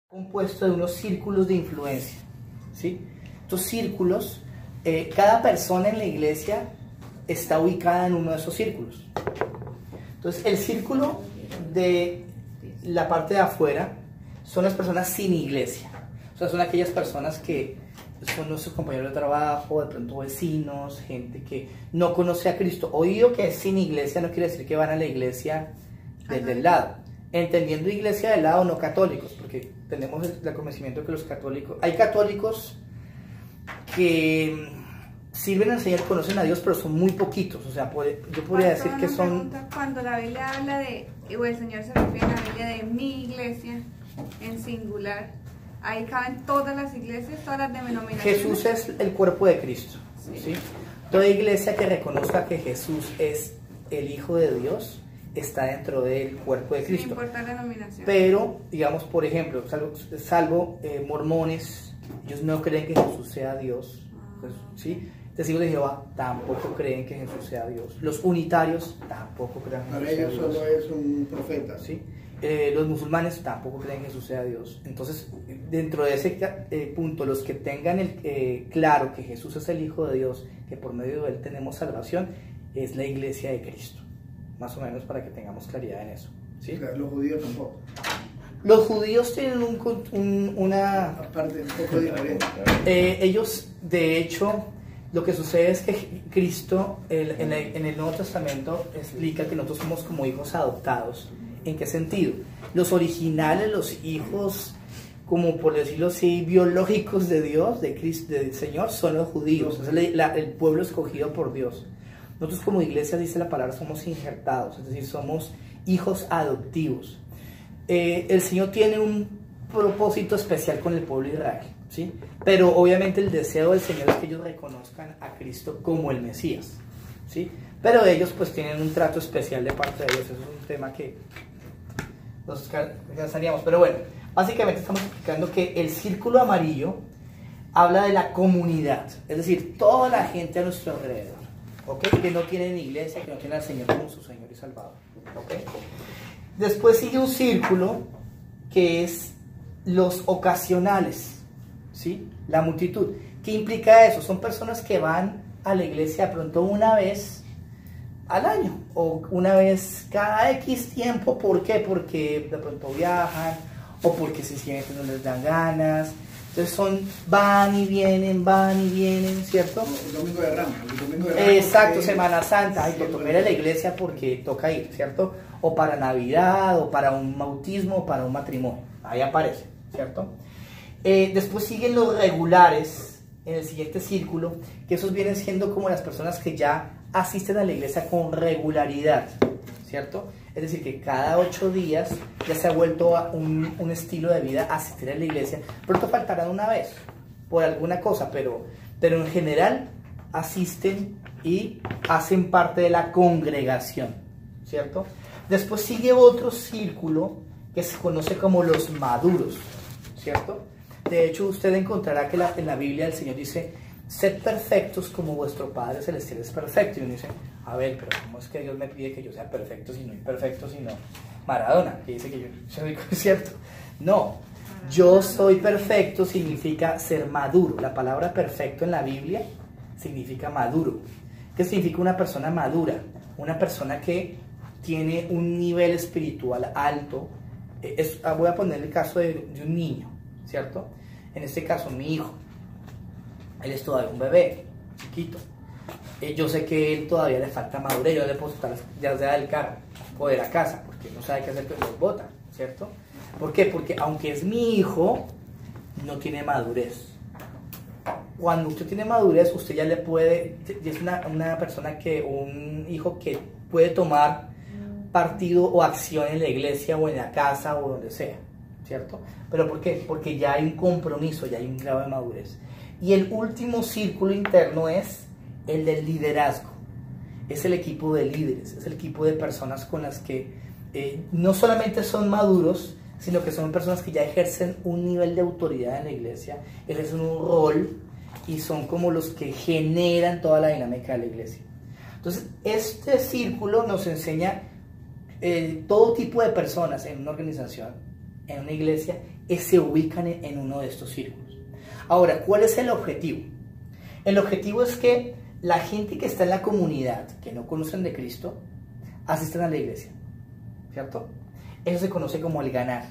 Compuesto de unos círculos de influencia, ¿sí? Estos círculos, cada persona en la iglesia está ubicada en uno de esos círculos. Entonces, el círculo de la parte de afuera son las personas sin iglesia. O sea, son aquellas personas que son nuestros compañeros de trabajo, de pronto vecinos, gente que no conoce a Cristo. Oído que es sin iglesia no quiere decir que van a la iglesia desde el lado. Entendiendo iglesia del lado, no católicos, porque tenemos el convencimiento que los católicos, hay católicos que sirven al Señor, conocen a Dios, pero son muy poquitos. O sea, yo podría decir que son... Cuando la Biblia habla de, o el Señor se refiere a la Biblia de mi iglesia, en singular, ahí caben todas las iglesias, todas las denominaciones. Jesús es el cuerpo de Cristo, ¿sí? Toda iglesia que reconozca que Jesús es el Hijo de Dios está dentro del cuerpo de Cristo. Sin importar la denominación. Pero, digamos, por ejemplo, salvo mormones, ellos no creen que Jesús sea Dios, ¿sí? Testigos de Jehová tampoco creen que Jesús sea Dios. Los unitarios tampoco creen que Jesús sea Dios. Para ellos solo es un profeta. ¿Sí? Los musulmanes tampoco creen que Jesús sea Dios. Entonces, dentro de ese punto, los que tengan claro que Jesús es el Hijo de Dios, que por medio de Él tenemos salvación, es la iglesia de Cristo. Más o menos para que tengamos claridad en eso, ¿sí? Claro, los judíos tampoco. Los judíos tienen una... Aparte, un poco diferente. Ellos, de hecho, lo que sucede es que Cristo, en el Nuevo Testamento, explica que nosotros somos como hijos adoptados. ¿En qué sentido? Los originales, los hijos, como por decirlo así, biológicos de Dios, de Cristo, del Señor, son los judíos. Es el pueblo escogido por Dios. Nosotros como iglesia, dice la palabra, somos injertados, es decir, somos hijos adoptivos. El Señor tiene un propósito especial con el pueblo de Israel, ¿sí? Pero obviamente el deseo del Señor es que ellos reconozcan a Cristo como el Mesías, ¿sí? Pero ellos pues tienen un trato especial de parte de Dios. Eso es un tema que nos cansaríamos. Pero bueno, básicamente estamos explicando que el círculo amarillo habla de la comunidad, es decir, toda la gente a nuestro alrededor, ¿okay? Que no tienen iglesia, que no tienen al Señor como su Señor y Salvador, ¿okay? Después sigue un círculo que es los ocasionales, ¿sí? La multitud. ¿Qué implica eso? Son personas que van a la iglesia de pronto una vez al año o una vez cada X tiempo. ¿Por qué? Porque de pronto viajan o porque se sienten, no les dan ganas. Entonces van y vienen, ¿cierto? El domingo de Ramos. Exacto, Semana Santa. Ay, toca ir a la iglesia porque toca ir, ¿cierto? O para Navidad, o para un bautismo, o para un matrimonio. Ahí aparece, ¿cierto? Después siguen los regulares en el siguiente círculo, que esos vienen siendo como las personas que ya asisten a la iglesia con regularidad, ¿cierto? Es decir, que cada 8 días ya se ha vuelto a un estilo de vida asistir a la iglesia. Pronto faltarán una vez por alguna cosa, pero en general asisten y hacen parte de la congregación, ¿cierto? Después sigue otro círculo que se conoce como los maduros, ¿cierto? De hecho, usted encontrará que en la Biblia el Señor dice: sed perfectos como vuestro Padre Celestial es perfecto. Y uno dice: a ver, pero ¿cómo es que Dios me pide que yo sea perfecto si no imperfecto, sino Maradona, que dice que yo soy cierto? No, yo soy perfecto significa ser maduro. La palabra perfecto en la Biblia significa maduro. ¿Qué significa una persona madura? Una persona que tiene un nivel espiritual alto. Voy a poner el caso de un niño, ¿cierto? En este caso, mi hijo. Él es todavía un bebé, chiquito. Yo sé que él todavía le falta madurez. Yo le puedo soltar ya sea del carro o de la casa, porque no sabe qué hacer con los botas, ¿cierto? ¿Por qué? Porque aunque es mi hijo, no tiene madurez. Cuando usted tiene madurez, usted ya le puede, es una persona un hijo que puede tomar partido o acción en la iglesia o en la casa o donde sea, ¿cierto? ¿Pero por qué? Porque ya hay un compromiso, ya hay un grado de madurez. Y el último círculo interno es el del liderazgo. Es el equipo de líderes, es el equipo de personas con las que no solamente son maduros, sino que son personas que ya ejercen un nivel de autoridad en la iglesia, ejercen un rol y son como los que generan toda la dinámica de la iglesia. Entonces, este círculo nos enseña todo tipo de personas en una organización en una iglesia se ubican en uno de estos círculos. Ahora, ¿cuál es el objetivo? El objetivo es que la gente que está en la comunidad, que no conocen de Cristo, asistan a la iglesia, ¿cierto? Eso se conoce como el ganar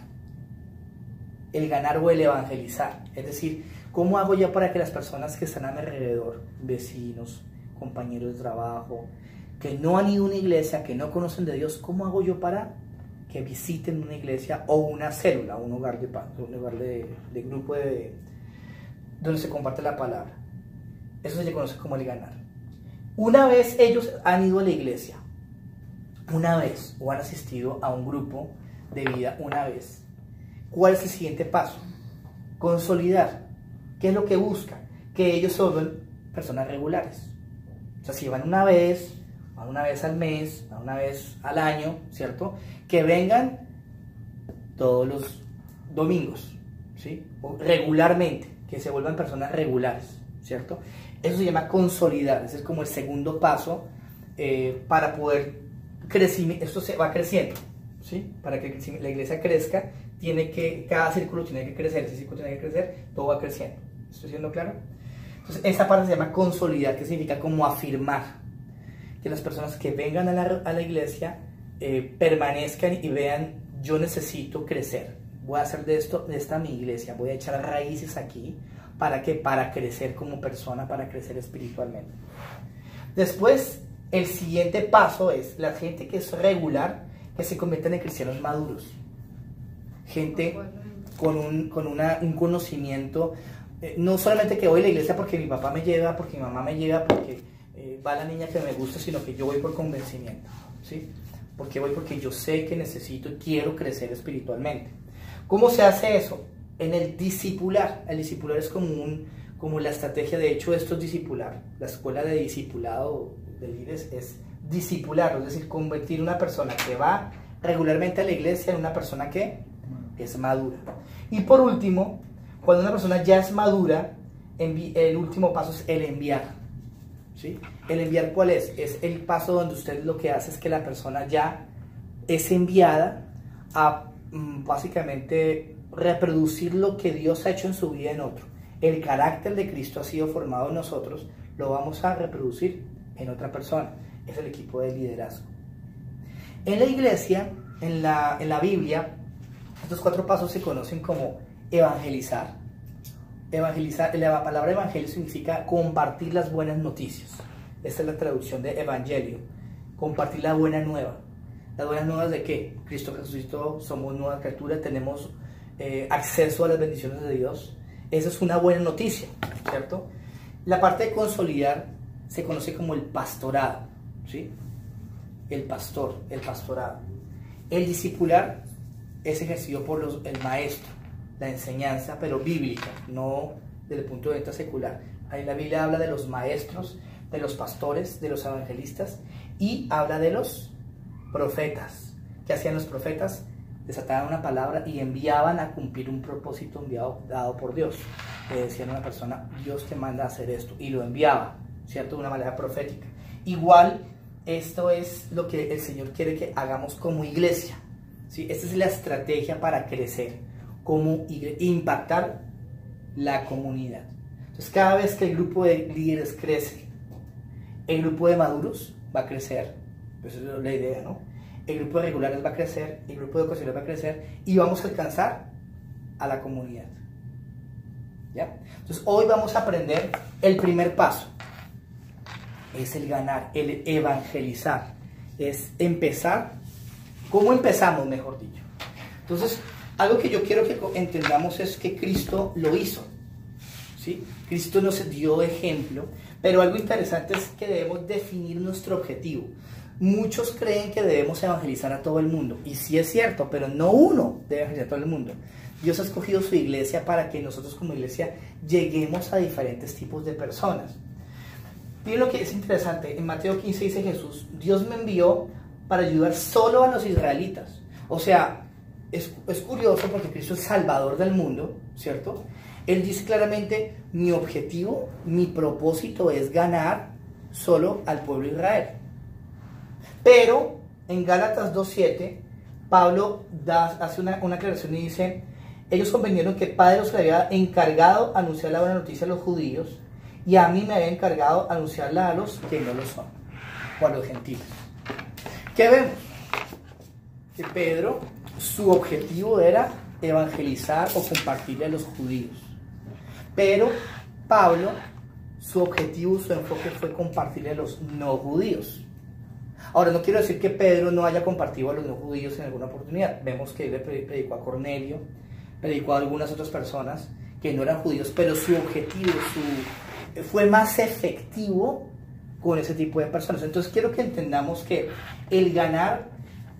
o el evangelizar. Es decir, ¿cómo hago yo para que las personas que están a mi alrededor, vecinos, compañeros de trabajo, que no han ido a una iglesia, que no conocen de Dios, cómo hago yo para que visiten una iglesia o una célula, un hogar de paz, un lugar de grupo donde se comparte la palabra? Eso se le conoce como el ganar. Una vez ellos han ido a la iglesia, una vez, o han asistido a un grupo de vida una vez, ¿cuál es el siguiente paso? Consolidar. ¿Qué es lo que busca? Que ellos se vuelvan personas regulares. O sea, si van una vez al mes, van una vez al año, ¿cierto? Que vengan todos los domingos, ¿sí? O regularmente, que se vuelvan personas regulares, ¿cierto? Eso se llama consolidar. Ese es como el segundo paso para poder crecer. Esto se va creciendo, ¿sí? Para que la iglesia crezca, cada círculo tiene que crecer, ese círculo tiene que crecer, todo va creciendo. ¿Estoy siendo claro? Entonces, esa parte se llama consolidar, que significa como afirmar. Que las personas que vengan a la iglesia permanezcan y vean, yo necesito crecer. Voy a hacer de esta mi iglesia, voy a echar raíces aquí. ¿Para qué? Para crecer como persona, para crecer espiritualmente. Después, el siguiente paso es la gente que es regular, que se convierten en cristianos maduros. Gente con un conocimiento, no solamente que voy a la iglesia porque mi papá me lleva, porque mi mamá me lleva, porque va la niña que me gusta, sino que yo voy por convencimiento, ¿sí? Porque voy porque yo sé que necesito y quiero crecer espiritualmente. ¿Cómo se hace eso? En el discipular. El discipular es como la estrategia, de hecho esto es discipular. La escuela de discipulado de líderes es discipular, es decir, convertir una persona que va regularmente a la iglesia en una persona que es madura. Y por último, cuando una persona ya es madura, el último paso es el enviar, ¿sí? ¿El enviar cuál es? Es el paso donde usted lo que hace es que la persona ya es enviada a básicamente reproducir lo que Dios ha hecho en su vida en otro. El carácter de Cristo ha sido formado en nosotros, lo vamos a reproducir en otra persona. Es el equipo de liderazgo. En la iglesia, en la Biblia, estos 4 pasos se conocen como evangelizar. Evangelizar, la palabra evangelio significa compartir las buenas noticias. Esta es la traducción de evangelio. Compartir la buena nueva. ¿Las buenas nuevas de qué? Cristo resucitó, somos nueva criatura, tenemos acceso a las bendiciones de Dios. Esa es una buena noticia, ¿cierto? La parte de consolidar se conoce como el pastorado, ¿sí? El pastorado. El discipular es ejercido por el maestro, la enseñanza, pero bíblica, no desde el punto de vista secular. Ahí la Biblia habla de los maestros, de los pastores, de los evangelistas, y habla de los profetas. ¿Qué hacían los profetas? Desataban una palabra y enviaban a cumplir un propósito dado por Dios. Le decían a una persona, Dios te manda a hacer esto, y lo enviaba, ¿cierto? De una manera profética. Igual, esto es lo que el Señor quiere que hagamos como iglesia, ¿sí? Esta es la estrategia para crecer, como impactar la comunidad. Entonces, cada vez que el grupo de líderes crece, el grupo de maduros va a crecer. Pues esa es la idea, ¿no? El grupo de regulares va a crecer, el grupo de ocasionales va a crecer, y vamos a alcanzar a la comunidad. ¿Ya? Entonces, hoy vamos a aprender el primer paso. Es el ganar, el evangelizar. Es empezar. ¿Cómo empezamos, mejor dicho? Entonces, algo que yo quiero que entendamos es que Cristo lo hizo, ¿sí? Cristo nos dio ejemplo, pero algo interesante es que debemos definir nuestro objetivo. Muchos creen que debemos evangelizar a todo el mundo, y sí es cierto, pero no uno debe evangelizar a todo el mundo. Dios ha escogido su iglesia para que nosotros como iglesia lleguemos a diferentes tipos de personas. Miren lo que es interesante, en Mateo 15 dice Jesús, Dios me envió para ayudar solo a los israelitas. O sea, es curioso porque Cristo es Salvador del mundo, ¿cierto? Él dice claramente, mi objetivo, mi propósito es ganar solo al pueblo de Israel. Pero en Gálatas 2:7 Pablo hace una aclaración y dice, ellos comprendieron que Padre los había encargado anunciar la buena noticia a los judíos y a mí me había encargado anunciarla a los que no lo son, o a los gentiles. ¿Qué vemos? Que Pedro, su objetivo era evangelizar o compartirle a los judíos. Pero Pablo, su objetivo, su enfoque fue compartirle a los no judíos. Ahora, no quiero decir que Pedro no haya compartido a los no judíos en alguna oportunidad. Vemos que él le predicó a Cornelio, predicó a algunas otras personas que no eran judíos, pero su objetivo fue más efectivo con ese tipo de personas. Entonces quiero que entendamos que el ganar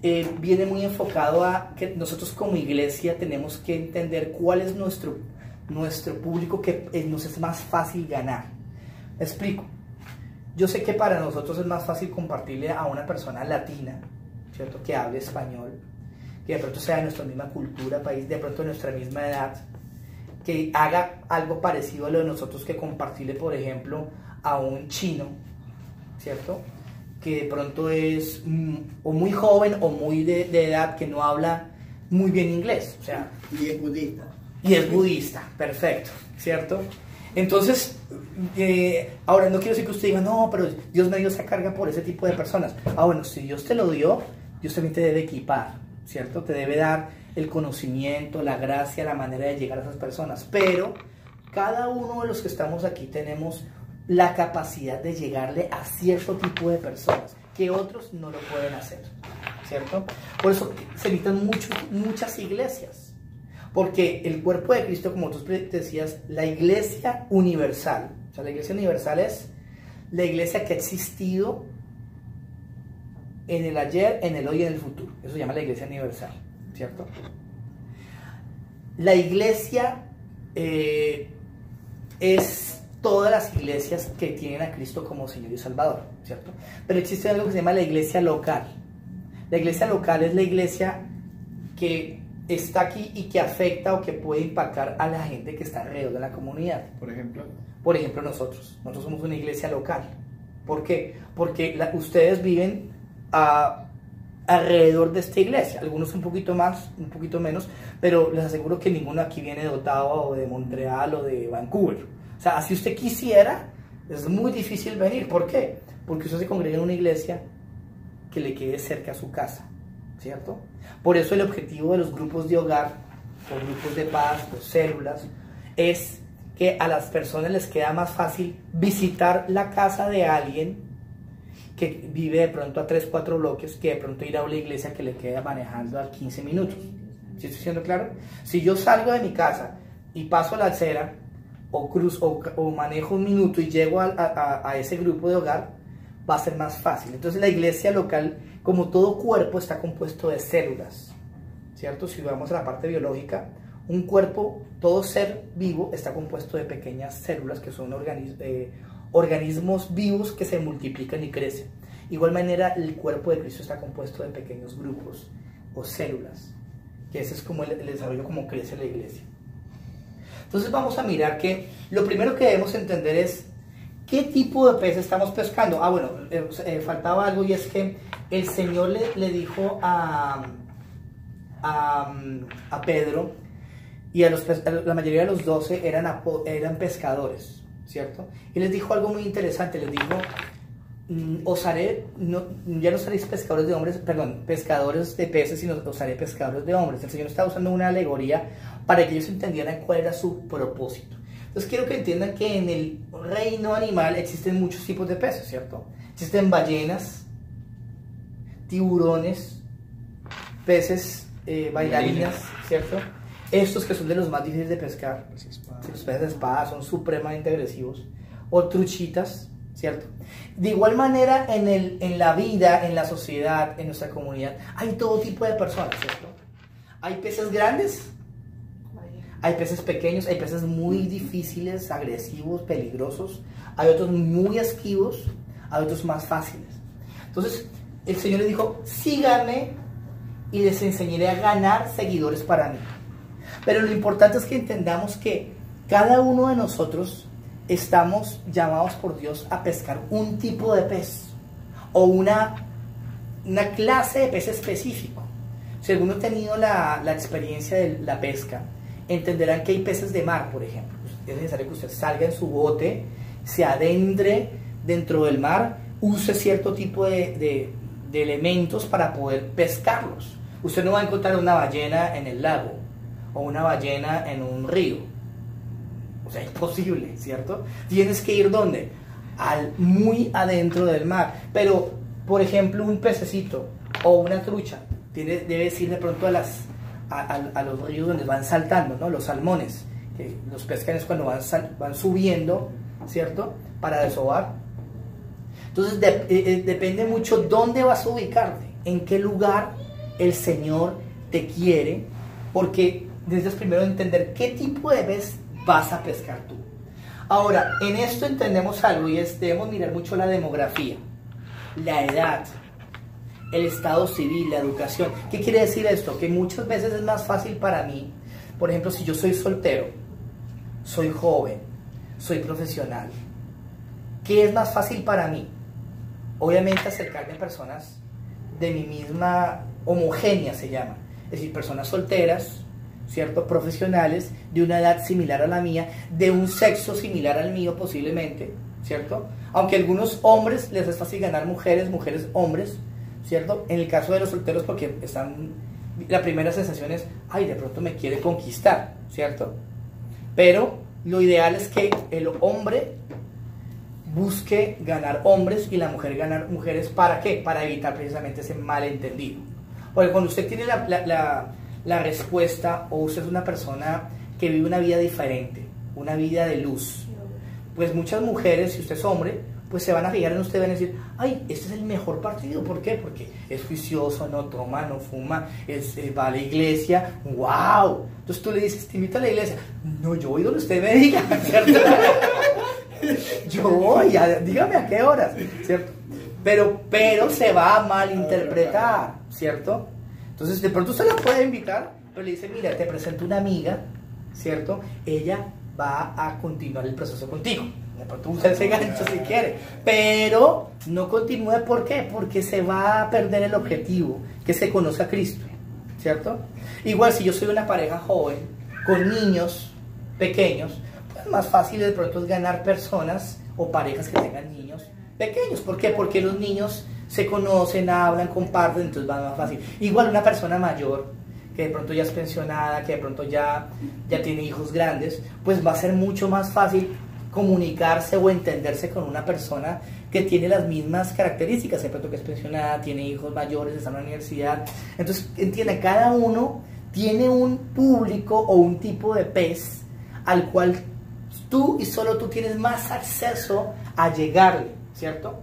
viene muy enfocado a que nosotros como iglesia tenemos que entender cuál es nuestro público que nos es más fácil ganar. Me explico. Yo sé que para nosotros es más fácil compartirle a una persona latina, ¿cierto? Que hable español, que de pronto sea de nuestra misma cultura, país, de pronto de nuestra misma edad, que haga algo parecido a lo de nosotros, que compartirle, por ejemplo, a un chino, ¿cierto? Que de pronto es o muy joven o muy de edad, que no habla muy bien inglés, o sea, Y es budista. y es budista, perfecto, ¿cierto? Entonces, ahora no quiero decir que usted diga, no, pero Dios me dio esa carga por ese tipo de personas. Ah, bueno, si Dios te lo dio, Dios también te debe equipar, ¿cierto? Te debe dar el conocimiento, la gracia, la manera de llegar a esas personas. Pero cada uno de los que estamos aquí tenemos la capacidad de llegarle a cierto tipo de personas que otros no lo pueden hacer, ¿cierto? Por eso se necesitan muchas iglesias. Porque el cuerpo de Cristo, como tú decías, la iglesia universal, o sea, la iglesia universal es la iglesia que ha existido en el ayer, en el hoy y en el futuro. Eso se llama la iglesia universal, ¿cierto? La iglesia es todas las iglesias que tienen a Cristo como Señor y Salvador, ¿cierto? Pero existe algo que se llama la iglesia local. La iglesia local es la iglesia que está aquí y que afecta o que puede impactar a la gente que está alrededor de la comunidad. Por ejemplo. Por ejemplo, nosotros somos una iglesia local. ¿Por qué? Porque ustedes viven alrededor de esta iglesia, algunos un poquito más, un poquito menos, pero les aseguro que ninguno aquí viene de Ottawa o de Montreal o de Vancouver. O sea, si usted quisiera, es muy difícil venir. ¿Por qué? Porque usted se congrega en una iglesia que le quede cerca a su casa, ¿cierto? Por eso el objetivo de los grupos de hogar, o grupos de paz, o células, es que a las personas les queda más fácil visitar la casa de alguien que vive de pronto a 3, 4 bloques, que de pronto ir a una iglesia que le queda manejando a 15 minutos. ¿Sí estoy siendo claro? Si yo salgo de mi casa y paso la acera, o manejo un minuto y llego a ese grupo de hogar, va a ser más fácil. Entonces la iglesia local, como todo cuerpo, está compuesto de células, ¿cierto? Si vamos a la parte biológica, un cuerpo, todo ser vivo está compuesto de pequeñas células que son organismos vivos que se multiplican y crecen. De igual manera, el cuerpo de Cristo está compuesto de pequeños grupos o células, que ese es como el desarrollo, como crece la iglesia. Entonces vamos a mirar que lo primero que debemos entender es ¿qué tipo de pez estamos pescando? Ah, bueno, faltaba algo, y es que el Señor le dijo a Pedro, y a la mayoría de los 12 eran pescadores, ¿cierto? Y les dijo algo muy interesante, les dijo, ya no seréis pescadores de hombres, perdón, pescadores de peces, sino os haré pescadores de hombres. El Señor está usando una alegoría para que ellos entendieran cuál era su propósito. Entonces quiero que entiendan que en el reino animal existen muchos tipos de peces, ¿cierto? Existen ballenas, tiburones, peces bailarinas, ¿cierto? Estos que son de los más difíciles de pescar, los peces de espada, son supremamente agresivos. O truchitas, ¿cierto? De igual manera, en la vida, en la sociedad, en nuestra comunidad, hay todo tipo de personas, ¿cierto? Hay peces grandes, hay peces pequeños, hay peces muy difíciles, agresivos, peligrosos, hay otros muy esquivos, hay otros más fáciles. Entonces, el Señor les dijo, síganme y les enseñaré a ganar seguidores para mí. Pero lo importante es que entendamos que cada uno de nosotros estamos llamados por Dios a pescar un tipo de pez o una clase de pez específico. Si alguno ha tenido la experiencia de la pesca, entenderán que hay peces de mar, por ejemplo. Es necesario que usted salga en su bote, se adentre dentro del mar, use cierto tipo de elementos para poder pescarlos. Usted no va a encontrar una ballena en el lago o una ballena en un río. O sea, es imposible, ¿cierto? Tienes que ir ¿dónde? Muy adentro del mar. Pero, por ejemplo, un pececito o una trucha debes ir de pronto a los ríos donde van saltando, ¿no? Los salmones, que los pescan es cuando van subiendo, ¿cierto? Para desovar. Entonces depende mucho dónde vas a ubicarte, en qué lugar el Señor te quiere, porque necesitas primero entender qué tipo de pez vas a pescar tú. Ahora, en esto entendemos algo y debemos mirar mucho la demografía, la edad, el estado civil, la educación. ¿Qué quiere decir esto? Que muchas veces es más fácil para mí, por ejemplo, si yo soy soltero, soy joven, soy profesional, ¿qué es más fácil para mí? Obviamente acercarme a personas de mi misma homogénea se llama, es decir, personas solteras, ¿cierto? Profesionales, de una edad similar a la mía, de un sexo similar al mío posiblemente, ¿cierto? Aunque a algunos hombres les es fácil ganar mujeres, hombres, ¿cierto? En el caso de los solteros porque la primera sensación es, ay, de pronto me quiere conquistar, ¿cierto? Pero lo ideal es que el hombre busque ganar hombres y la mujer ganar mujeres. ¿Para qué? Para evitar precisamente ese malentendido. Porque cuando usted tiene la respuesta, o usted es una persona que vive una vida diferente, una vida de luz, pues muchas mujeres, si usted es hombre, pues se van a fijar en usted y van a decir, ay, este es el mejor partido. ¿Por qué? Porque es juicioso, no toma, no fuma, va a la iglesia. ¡Wow! Entonces tú le dices, te invito a la iglesia. No, yo voy donde usted me diga, ¿cierto? Yo voy, dígame a qué horas, ¿cierto? Pero se va a malinterpretar, ¿cierto? Entonces de pronto usted la puede invitar, pero le dice, mira, te presento una amiga, ¿cierto? Ella va a continuar el proceso contigo. De pronto usted se gancho si quiere, pero no continúe. ¿Por qué? Porque se va a perder el objetivo, que se conozca a Cristo, ¿cierto? Igual si yo soy una pareja joven, con niños pequeños, pues más fácil de pronto es ganar personas o parejas que tengan niños pequeños. ¿Por qué? Porque los niños se conocen, hablan, comparten, entonces va más fácil. Igual una persona mayor, que de pronto ya es pensionada, que de pronto ya tiene hijos grandes, pues va a ser mucho más fácil comunicarse o entenderse con una persona que tiene las mismas características, de pronto que es pensionada, tiene hijos mayores, está en la universidad. Entonces, entiende, cada uno tiene un público o un tipo de pez al cual tú y solo tú tienes más acceso a llegarle, ¿cierto?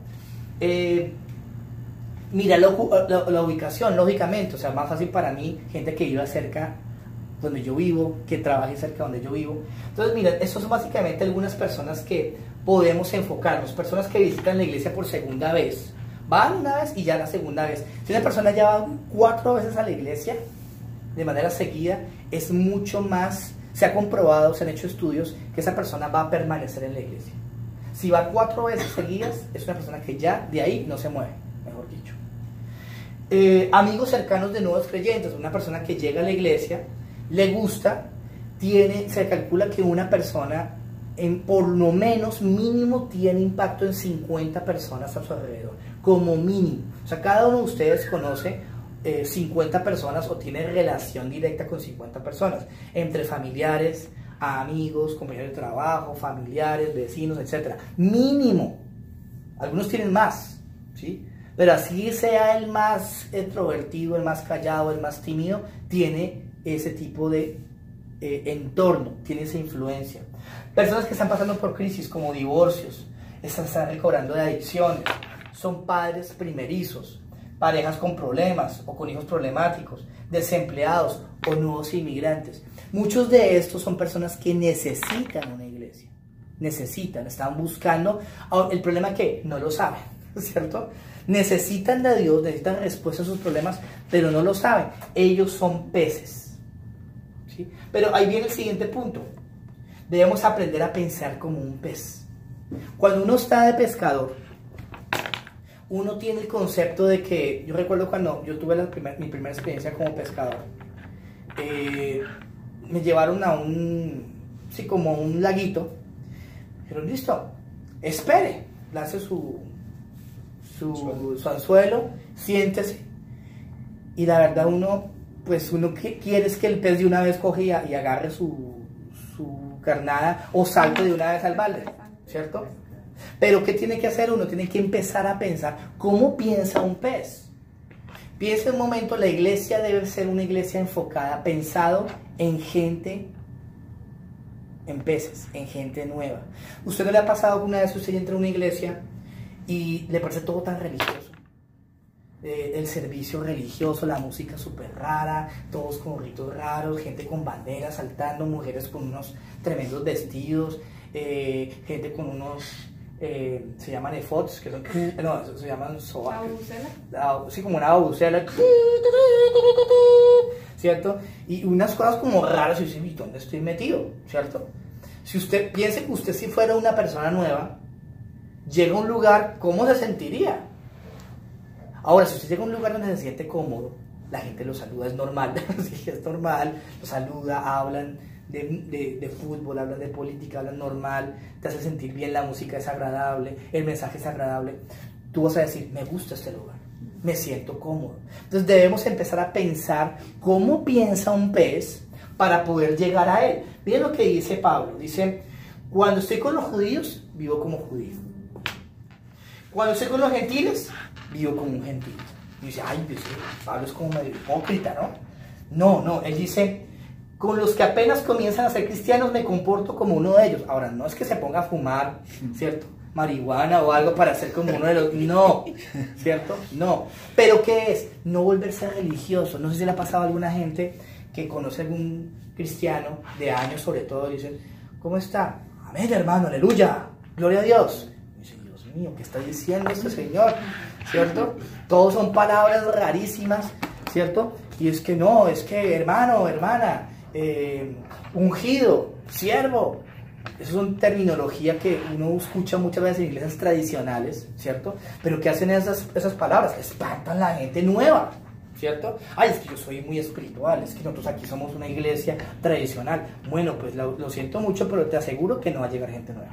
Mira la ubicación, lógicamente, o sea, más fácil para mí, gente que viva cerca donde yo vivo, que trabaje cerca donde yo vivo. Entonces, mira, esas son básicamente algunas personas que podemos enfocarnos, personas que visitan la iglesia por segunda vez. Van una vez y ya la segunda vez. Si una persona ya va 4 veces a la iglesia de manera seguida, es mucho más, se ha comprobado, se han hecho estudios, que esa persona va a permanecer en la iglesia. Si va 4 veces seguidas, es una persona que ya de ahí no se mueve, mejor dicho. Amigos cercanos de nuevos creyentes, una persona que llega a la iglesia, le gusta, se calcula que una persona por lo menos mínimo tiene impacto en 50 personas a su alrededor, como mínimo. O sea, cada uno de ustedes conoce 50 personas o tiene relación directa con 50 personas, entre familiares, amigos, compañeros de trabajo, familiares, vecinos, etc. Mínimo. Algunos tienen más, ¿sí? Pero así sea el más extrovertido, el más callado, el más tímido, tiene ese tipo de entorno, tiene esa influencia. Personas que están pasando por crisis como divorcios, están recobrando de adicciones, son padres primerizos, parejas con problemas o con hijos problemáticos, desempleados o nuevos inmigrantes. Muchos de estos son personas que necesitan una iglesia, están buscando. El problema es que no lo saben, ¿cierto? Necesitan de Dios, necesitan respuesta a sus problemas, pero no lo saben. Ellos son peces, ¿sí? Pero ahí viene el siguiente punto. Debemos aprender a pensar como un pez. Cuando uno está de pescador, uno tiene el concepto de que, yo recuerdo cuando yo tuve mi primera experiencia como pescador, me llevaron a como un laguito, dijeron, listo, espere, lance su anzuelo, siéntese, y la verdad uno quiere es que el pez de una vez coge y agarre su carnada o salte de una vez al balde, ¿cierto? Pero ¿qué tiene que hacer uno? Tiene que empezar a pensar, ¿cómo piensa un pez? Piensa un momento, la iglesia debe ser una iglesia enfocada, pensado en gente, en peces, en gente nueva. ¿Usted no le ha pasado alguna vez usted entra a una iglesia y le parece todo tan religioso? El servicio religioso, la música súper rara, todos con ritos raros, gente con banderas saltando, mujeres con unos tremendos vestidos, gente con unos, se llaman efods, que son, no, se llaman sobacos. Sí, como una babucela, ¿cierto? Y unas cosas como raras, y dice, ¿dónde estoy metido? ¿Cierto? Si usted piensa que usted si fuera una persona nueva, llega a un lugar, ¿cómo se sentiría? Ahora, si usted llega a un lugar donde se siente cómodo, la gente lo saluda, es normal, sí, es normal, lo saluda, hablan de fútbol, hablan de política, hablan normal, te hace sentir bien, la música es agradable, el mensaje es agradable, tú vas a decir, me gusta este lugar, me siento cómodo. Entonces debemos empezar a pensar cómo piensa un pez para poder llegar a él. Miren lo que dice Pablo, dice, cuando estoy con los judíos, vivo como judío. Cuando estoy con los gentiles, vivo como un gentil. Y dice, ay, pues, Pablo es como medio hipócrita, ¿no? No, él dice, con los que apenas comienzan a ser cristianos me comporto como uno de ellos. Ahora, no es que se ponga a fumar, ¿cierto? Marihuana o algo para ser como uno de los... No, ¿cierto? No. ¿Pero qué es? No volverse religioso. No sé si le ha pasado a alguna gente que conoce a algún cristiano de años sobre todo, y dicen, ¿cómo está? Amén, hermano, aleluya, gloria a Dios. Y dicen, Dios mío, ¿qué está diciendo este señor? ¿Cierto? Todos son palabras rarísimas, ¿cierto? Y es que no, es que hermano, hermana, ungido, siervo. Eso son terminología que uno escucha muchas veces en iglesias tradicionales, ¿cierto? Pero ¿qué hacen esas palabras? Espantan a la gente nueva, ¿cierto? Ay, es que yo soy muy espiritual, es que nosotros aquí somos una iglesia tradicional. Bueno, pues lo siento mucho, pero te aseguro que no va a llegar gente nueva.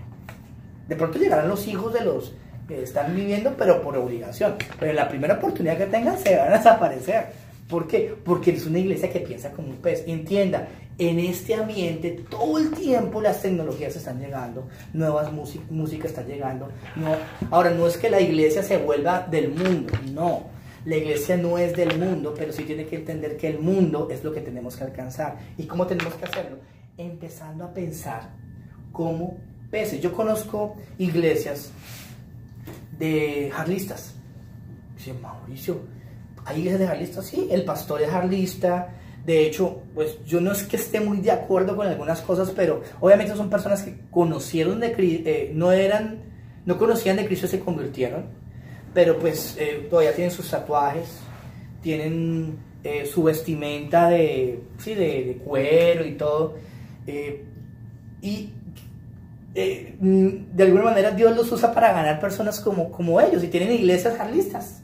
De pronto llegarán los hijos de los que están viviendo, pero por obligación. Pero en la primera oportunidad que tengan se van a desaparecer. ¿Por qué? Porque es una iglesia que piensa como un pez. Entienda, en este ambiente todo el tiempo las tecnologías están llegando, nuevas música está llegando. No, ahora, no es que la iglesia se vuelva del mundo, no. La iglesia no es del mundo, pero sí tiene que entender que el mundo es lo que tenemos que alcanzar. ¿Y cómo tenemos que hacerlo? Empezando a pensar como peces. Yo conozco iglesias de jarlistas. Dice, Mauricio, ¿hay iglesias de jarlistas? Sí, el pastor es jarlista. De hecho, pues yo no es que esté muy de acuerdo con algunas cosas, pero obviamente son personas que conocieron de Cristo, no conocían de Cristo y se convirtieron, pero pues todavía tienen sus tatuajes, tienen su vestimenta de cuero y todo, y de alguna manera Dios los usa para ganar personas como ellos, y tienen iglesias jarlistas.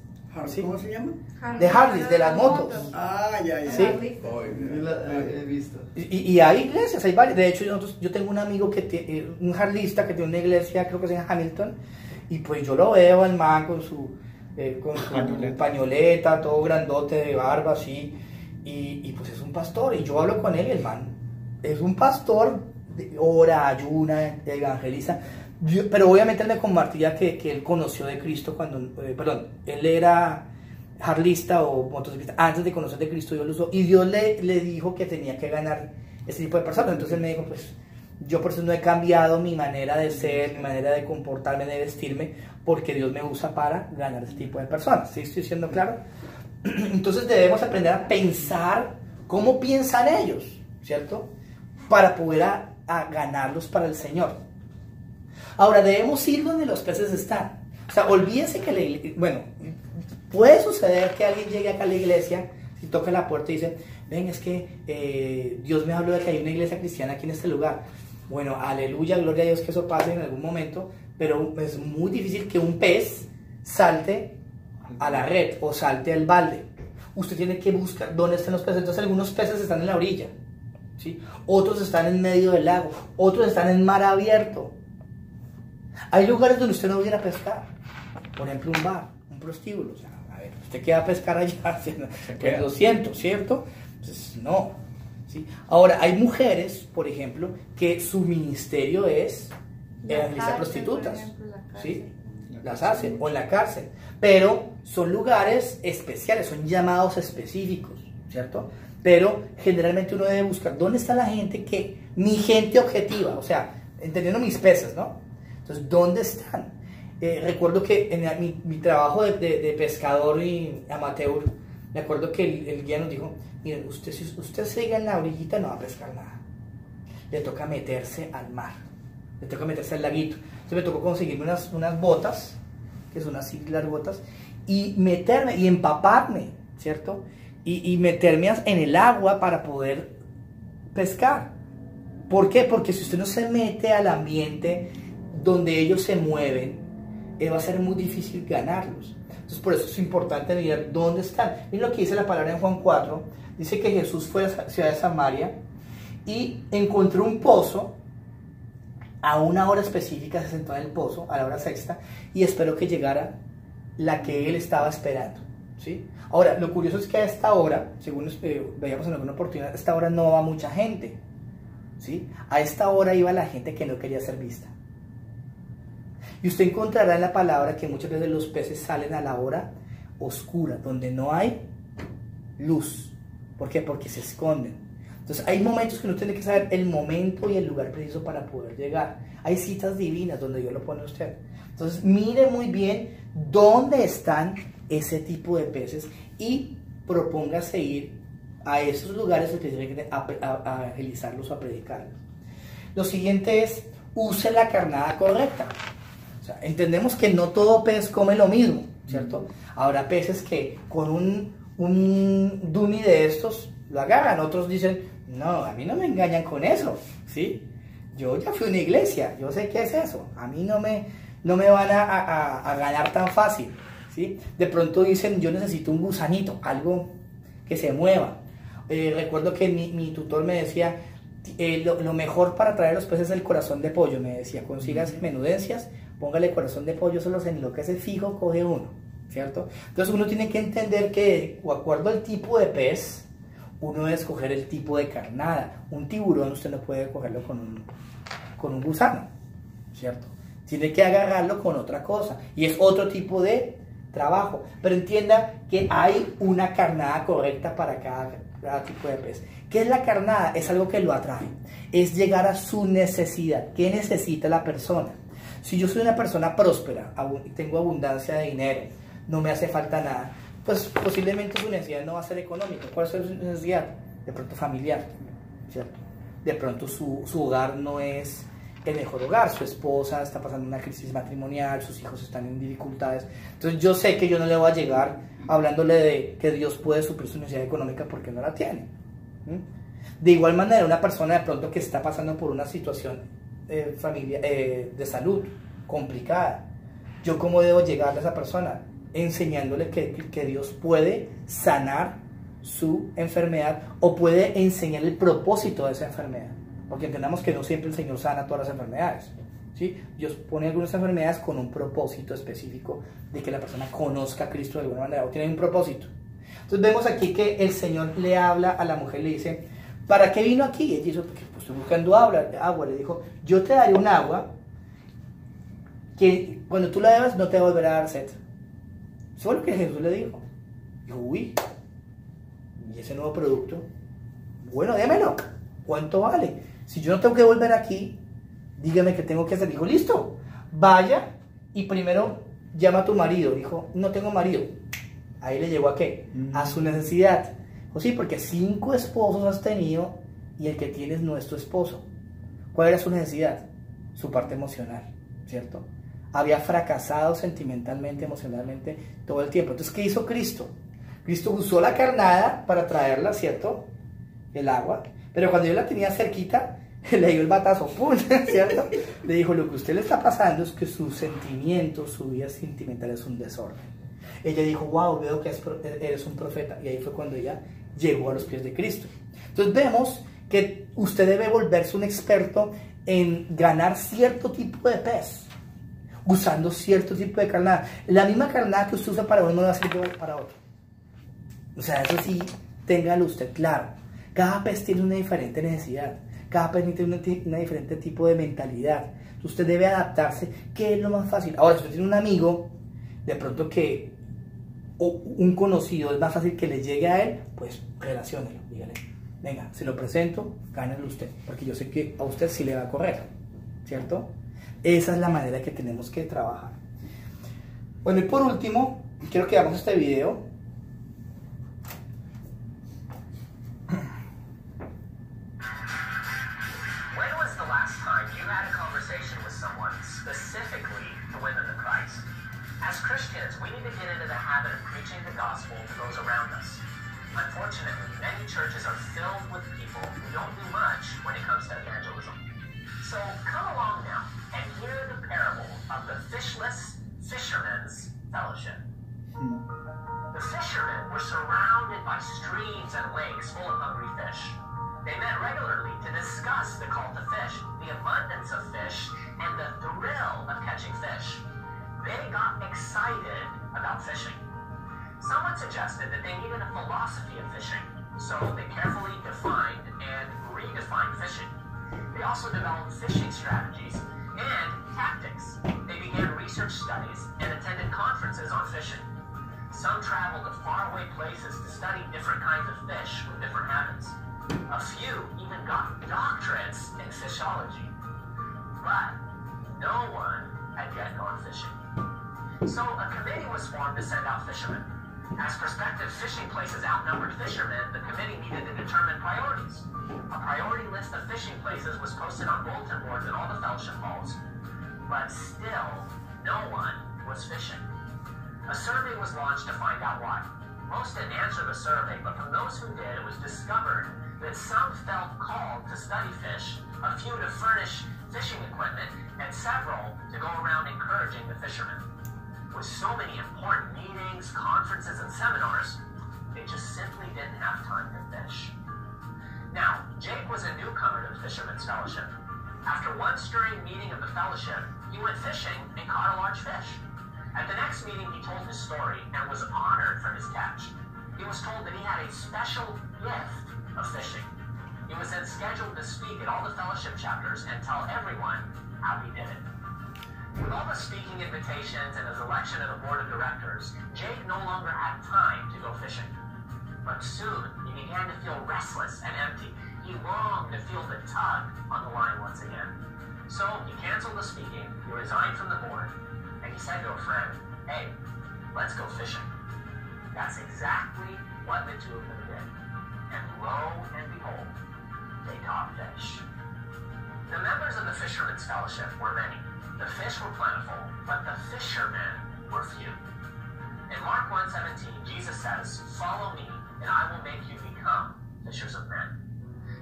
¿Sí? ¿Cómo se llama? De Harleys, de las motos. Ah, ya. Sí. He visto. Y hay iglesias, hay varias. De hecho, yo tengo un amigo un harlista que tiene una iglesia, creo que es en Hamilton, y pues yo lo veo al man con su pañoleta, todo grandote de barba, así, y pues es un pastor, y yo hablo con él, y el man es un pastor, ora, ayuna, evangeliza. Pero obviamente él me compartía que él conoció de Cristo él era harlista o motociclista antes de conocer de Cristo. Dios lo usó y Dios le dijo que tenía que ganar ese tipo de personas. Entonces él me dijo, pues yo por eso no he cambiado mi manera de ser, mi manera de comportarme, de vestirme, porque Dios me usa para ganar ese tipo de personas. ¿Sí estoy siendo claro? Entonces debemos aprender a pensar cómo piensan ellos, ¿cierto? Para poder a ganarlos para el Señor. Ahora, debemos ir donde los peces están. O sea, olvídense que puede suceder que alguien llegue acá a la iglesia, si toca la puerta y dice, ven, es que Dios me habló de que hay una iglesia cristiana aquí en este lugar. Bueno, aleluya, gloria a Dios que eso pase en algún momento, pero es muy difícil que un pez salte a la red o salte al balde. Usted tiene que buscar dónde están los peces. Entonces algunos peces están en la orilla, ¿sí? Otros están en medio del lago, otros están en mar abierto. Hay lugares donde usted no viene a pescar, por ejemplo un bar, un prostíbulo. O sea, a ver, ¿usted qué va a pescar allá? Pues lo siento, ¿cierto? Pues no, ¿sí? Ahora, hay mujeres, por ejemplo, que su ministerio es evangelizar prostitutas, ¿sí? Las hacen, o en la cárcel, pero son lugares especiales, son llamados específicos, ¿cierto? Pero generalmente uno debe buscar dónde está la gente mi gente objetiva, o sea, entendiendo mis peces, ¿no? Entonces, ¿dónde están? Recuerdo que en mi trabajo de pescador y amateur, me acuerdo que el guía nos dijo, miren, si usted sigue en la orillita no va a pescar nada, le toca meterse al mar, le toca meterse al laguito. Entonces me tocó conseguirme unas botas, que son así largotas, y meterme y empaparme, ¿cierto? Y meterme en el agua para poder pescar. ¿Por qué? Porque si usted no se mete al ambiente donde ellos se mueven, va a ser muy difícil ganarlos. Entonces por eso es importante mirar dónde están. Miren lo que dice la palabra en Juan 4, dice que Jesús fue a la ciudad de Samaria y encontró un pozo. A una hora específica se sentó en el pozo, a la hora sexta, y esperó que llegara la que él estaba esperando, ¿sí? Ahora, lo curioso es que a esta hora, según veíamos en alguna oportunidad, a esta hora no va mucha gente, ¿sí? A esta hora iba la gente que no quería ser vista. Y usted encontrará en la palabra que muchas veces los peces salen a la hora oscura, donde no hay luz. ¿Por qué? Porque se esconden. Entonces hay momentos que uno tiene que saber el momento y el lugar preciso para poder llegar. Hay citas divinas donde Dios lo pone a usted. Entonces mire muy bien dónde están ese tipo de peces y propóngase ir a esos lugares específicamente a evangelizarlos o a predicarlos. Lo siguiente es, use la carnada correcta. O sea, entendemos que no todo pez come lo mismo, ¿cierto? Habrá peces que con un dummy de estos lo agarran, otros dicen, no, a mí no me engañan con eso, ¿sí? Yo ya fui a una iglesia, yo sé qué es eso, a mí no me van a ganar tan fácil, ¿sí? De pronto dicen, yo necesito un gusanito, algo que se mueva. Recuerdo que mi tutor me decía, lo mejor para traer los peces es el corazón de pollo, me decía, consígase menudencias, póngale corazón de pollo, solo en lo que es el fijo, coge uno, ¿cierto? Entonces uno tiene que entender que, de acuerdo al tipo de pez, uno debe escoger el tipo de carnada. Un tiburón usted no puede cogerlo con un gusano, ¿cierto? Tiene que agarrarlo con otra cosa, y es otro tipo de trabajo. Pero entienda que hay una carnada correcta para cada tipo de pez. ¿Qué es la carnada? Es algo que lo atrae, es llegar a su necesidad. ¿Qué necesita la persona? Si yo soy una persona próspera, tengo abundancia de dinero, no me hace falta nada, pues posiblemente su necesidad no va a ser económica. ¿Cuál es su necesidad? De pronto familiar, ¿cierto? De pronto su hogar no es el mejor hogar, su esposa está pasando una crisis matrimonial, sus hijos están en dificultades. Entonces yo sé que yo no le voy a llegar hablándole de que Dios puede suplir su necesidad económica porque no la tiene. De igual manera, una persona de pronto que está pasando por una situación de salud complicada, ¿yo cómo debo llegar a esa persona? Enseñándole que Dios puede sanar su enfermedad o puede enseñar el propósito de esa enfermedad, porque entendamos que no siempre el Señor sana todas las enfermedades, ¿sí? Dios pone algunas enfermedades con un propósito específico de que la persona conozca a Cristo de alguna manera o tiene un propósito. Entonces vemos aquí que el Señor le habla a la mujer, le dice, ¿para qué vino aquí? Ella dijo, porque pues, estoy buscando agua. Le dijo, yo te daré un agua que cuando tú la bebas no te volverá a dar sed. Eso fue lo que Jesús le dijo. Dijo, uy, ¿y ese nuevo producto? Bueno, démelo. ¿Cuánto vale? Si yo no tengo que volver aquí, dígame qué tengo que hacer. Dijo, listo, vaya y primero llama a tu marido. Dijo, no tengo marido. Ahí le llegó a qué? A su necesidad. O sí, porque 5 esposos has tenido y el que tienes no es tu esposo. ¿Cuál era su necesidad? Su parte emocional, ¿cierto? Había fracasado sentimentalmente, emocionalmente todo el tiempo. Entonces, ¿qué hizo Cristo? Cristo usó la carnada para traerla, ¿cierto? El agua. Pero cuando yo la tenía cerquita, le dio el batazo, ¡pum! ¿Cierto? Le dijo, lo que a usted le está pasando es que sus sentimientos, su vida sentimental es un desorden. ella dijo, wow, veo que eres un profeta. Y ahí fue cuando ella llegó a los pies de Cristo. Entonces vemos que usted debe volverse un experto en ganar cierto tipo de pez, usando cierto tipo de carnada. La misma carnada que usted usa para uno no va a ser igual para otro. O sea, eso sí, téngalo usted claro. Cada pez tiene una diferente necesidad. Cada pez tiene una diferente tipo de mentalidad. Usted debe adaptarse. ¿Qué es lo más fácil? Ahora, si usted tiene un amigo, de pronto que, o un conocido, es más fácil que le llegue a él, pues relaciónelo, dígale. Venga, se lo presento, gánelo usted, porque yo sé que a usted sí le va a correr, ¿cierto? Esa es la manera que tenemos que trabajar. Bueno, y por último, quiero que hagamos este video. When was the last time you had a conversation with someone specifically to win them to Christ? As Christians, we need to get into the habit of preaching the gospel to those around us. Unfortunately, many churches are filled with people who don't do much when it comes to evangelism. So come along now and hear the parable of the fishless fishermen's fellowship. The fishermen were surrounded by streams and lakes full of hungry fish. They met regularly to discuss the call to fish, the abundance of fish, and the thrill of catching fish. They got excited about fishing. Someone suggested that they needed a philosophy of fishing, so they carefully defined and redefined fishing. They also developed fishing strategies and tactics. They began research studies and attended conferences on fishing. Some traveled to faraway places to study different kinds of fish with different habits. A few even got doctorates in fishology. But no one had yet gone fishing. So a committee was formed to send out fishermen. As prospective fishing places outnumbered fishermen, the committee needed to determine priorities. A priority list of fishing places was posted on bulletin boards in all the fellowship halls. But still, no one was fishing. A survey was launched to find out why. Most didn't answer the survey, but from those who did, it was discovered that some felt called to study fish, a few to furnish fishing equipment, and several to go around encouraging the fishermen. With so many important meetings, conferences, and seminars, they just simply didn't have time to fish. Now, Jake was a newcomer to the Fishermen's Fellowship. After one stirring meeting of the fellowship, he went fishing and caught a large fish. At the next meeting, he told his story and was honored for his catch. He was told that he had a special gift of fishing. He was then scheduled to speak at all the fellowship chapters and tell everyone how he did it. With all the speaking invitations and his election to the board of directors, Jake no longer had time to go fishing. But soon, he began to feel restless and empty. He longed to feel the tug on the line once again. So he canceled the speaking, he resigned from the board, and he said to a friend, "Hey, let's go fishing." That's exactly what the two of them did. And lo and behold, they caught fish. The members of the Fishermen's Fellowship were many. The fish were plentiful, but the fishermen were few. In Mark 1:17, Jesus says, "Follow me, and I will make you become fishers of men."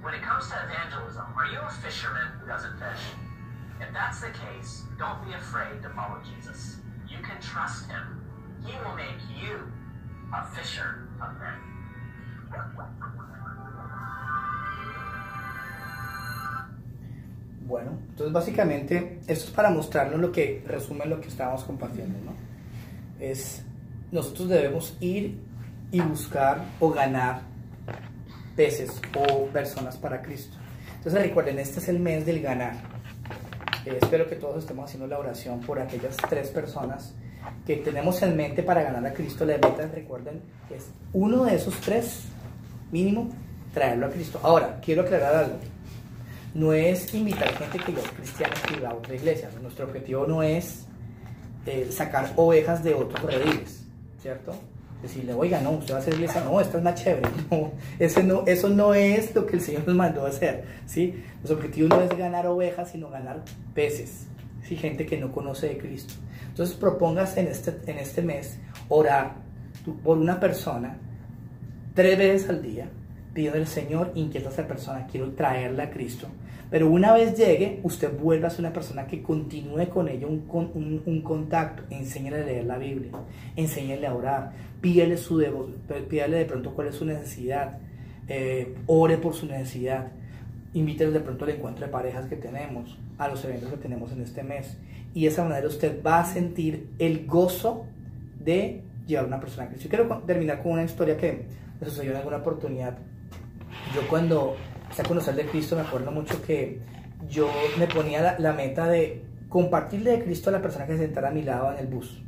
When it comes to evangelism, are you a fisherman who doesn't fish? If that's the case, don't be afraid to follow Jesus. You can trust him. He will make you a fisher of men. Bueno, entonces básicamente esto es para mostrarnos lo que resume lo que estábamos compartiendo, ¿no? Nosotros debemos ir y buscar o ganar peces o personas para Cristo. Entonces recuerden, este es el mes del ganar. Espero que todos estemos haciendo la oración por aquellas 3 personas que tenemos en mente para ganar a Cristo. La meta, recuerden, es uno de esos 3 mínimo, traerlo a Cristo. Ahora, quiero aclarar algo. No es invitar gente que ya es cristiana que va a otra iglesia. Nuestro objetivo no es sacar ovejas de otros rediles, ¿cierto? Decirle, oiga, no, usted va a hacer iglesia, no, esta es más chévere. No, eso no es lo que el Señor nos mandó a hacer, ¿sí? Nuestro objetivo no es ganar ovejas, sino ganar peces, ¿sí? Gente que no conoce de Cristo. Entonces propóngase en este mes orar por una persona 3 veces al día, pidiendo al Señor, inquieta a esa persona, quiero traerla a Cristo. Pero una vez llegue, usted vuelva a ser una persona que continúe con ella un contacto. Enséñale a leer la Biblia, enséñale a orar, pídale de pronto cuál es su necesidad, ore por su necesidad, invítele de pronto al encuentro de parejas que tenemos, a los eventos que tenemos en este mes. Y de esa manera usted va a sentir el gozo de llevar a una persona a Cristo. Yo quiero terminar con una historia que me sucedió en alguna oportunidad. Yo cuando empecé a conocer de Cristo me acuerdo mucho que yo me ponía la meta de compartirle de Cristo a la persona que se sentara a mi lado en el bus.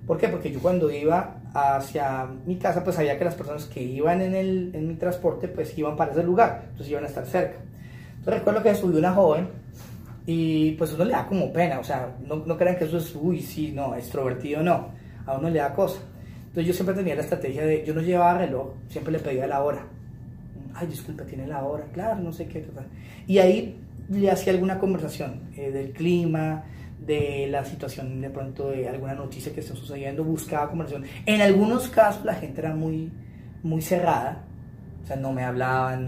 ¿Por qué? Porque yo cuando iba hacia mi casa, pues sabía que las personas que iban en mi transporte, pues iban para ese lugar, entonces iban a estar cerca. Entonces recuerdo que subió una joven y pues uno le da como pena, o sea, no crean que eso es, uy, sí, no, extrovertido no, a uno le da cosa. Entonces yo siempre tenía la estrategia de, yo no llevaba reloj, siempre le pedía la hora. Ay, disculpa, tiene la hora, claro, no sé qué. Y ahí le hacía alguna conversación del clima, de la situación, de pronto de alguna noticia que esté sucediendo, buscaba conversación. En algunos casos la gente era muy cerrada, o sea, no me hablaban,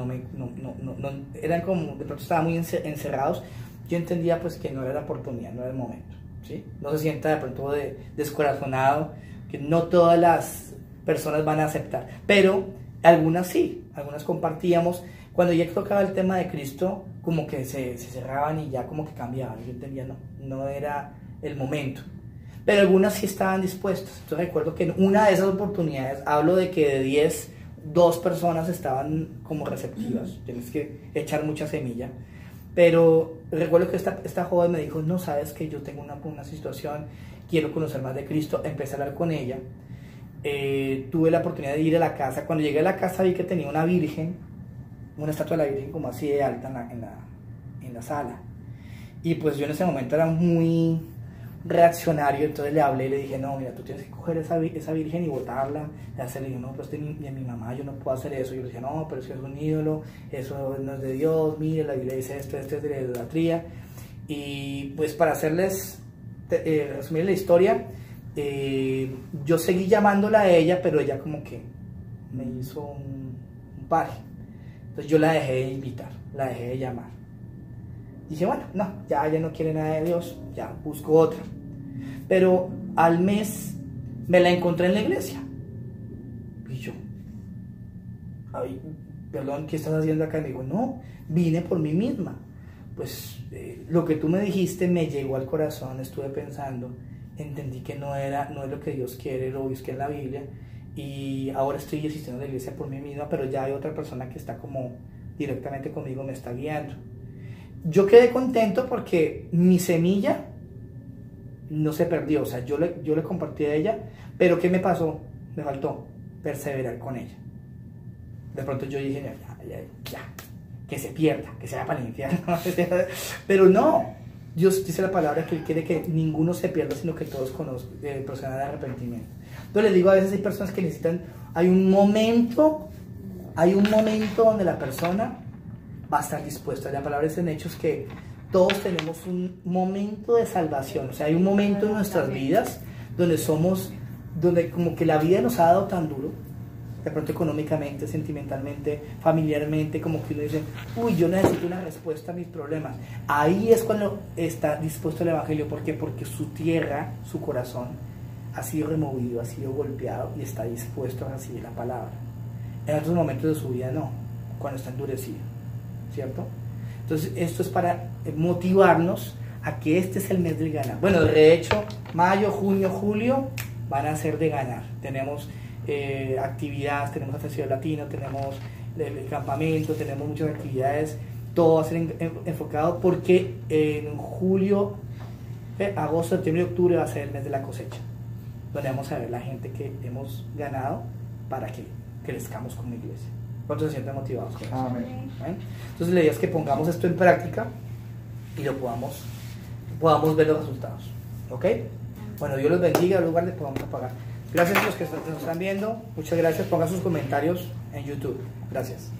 eran como, de pronto estaban muy encerrados. Yo entendía pues que no era la oportunidad, no era el momento, ¿sí? No se sienta de pronto descorazonado, que no todas las personas van a aceptar, pero algunas sí, algunas compartíamos. Cuando ya tocaba el tema de Cristo, como que se cerraban y ya como que cambiaban. Yo entendía, no era el momento. Pero algunas sí estaban dispuestas. Entonces recuerdo que en una de esas oportunidades, hablo de que de 10, 2 personas estaban como receptivas. Tienes que echar mucha semilla. Pero recuerdo que esta joven me dijo, no, sabes que yo tengo una situación, quiero conocer más de Cristo. Empecé a hablar con ella. Tuve la oportunidad de ir a la casa. Cuando llegué a la casa vi que tenía una virgen, una estatua de la Virgen como así de alta en la sala. Y pues yo en ese momento era muy reaccionario, entonces le hablé y le dije, no, mira, tú tienes que coger esa Virgen y botarla. Le dije, no, pues de mi mamá, yo no puedo hacer eso. Yo le dije, no, pero es que es un ídolo, eso no es de Dios, mire, la Biblia dice esto es de la idolatría. Y pues para hacerles, resumir la historia, yo seguí llamándola a ella, pero ella como que me hizo un paje. Entonces yo la dejé de invitar, la dejé de llamar. Dije, bueno, no, ya ella no quiere nada de Dios, ya busco otra. Pero al mes me la encontré en la iglesia. Y yo, ay, perdón, ¿qué estás haciendo acá? Y me dijo, no, vine por mí misma. Pues lo que tú me dijiste me llegó al corazón, estuve pensando, entendí que no es lo que Dios quiere, lo busqué en la Biblia. Y ahora estoy asistiendo a la iglesia por mí misma, pero ya hay otra persona que está como directamente conmigo, me está guiando. Yo quedé contento porque mi semilla no se perdió, o sea, yo le compartí a ella, pero ¿qué me pasó? Me faltó perseverar con ella. De pronto yo dije, ya, que se pierda, que se vaya para el infierno. Pero no, Dios dice la palabra que Él quiere que ninguno se pierda, sino que todos procedan de arrepentimiento. Entonces les digo, a veces hay personas que necesitan, hay un momento donde la persona va a estar dispuesta. La palabra es en Hechos que todos tenemos un momento de salvación, o sea, hay un momento en nuestras vidas donde como que la vida nos ha dado tan duro, de pronto económicamente, sentimentalmente, familiarmente, como que uno dice, uy, yo necesito una respuesta a mis problemas. Ahí es cuando está dispuesto el Evangelio. ¿Por qué? Porque su tierra, su corazón, ha sido removido, ha sido golpeado y está dispuesto a recibir la palabra. En otros momentos de su vida no, cuando está endurecido, ¿cierto? Entonces esto es para motivarnos a que este es el mes del ganar. Bueno, de hecho, mayo, junio, julio van a ser de ganar. Tenemos actividades, tenemos el Festival Latino, tenemos el campamento, tenemos muchas actividades, todo va a ser enfocado porque en julio, agosto, septiembre y octubre va a ser el mes de la cosecha, donde vamos a ver la gente que hemos ganado para que crezcamos como iglesia. ¿Cuántos se sienten motivados con eso? Amén. Entonces la idea es que pongamos esto en práctica y lo podamos ver los resultados. ¿Ok? Bueno, Dios los bendiga, en lugar de podamos apagar. Gracias a los que nos están viendo, muchas gracias, pongan sus comentarios en YouTube. Gracias.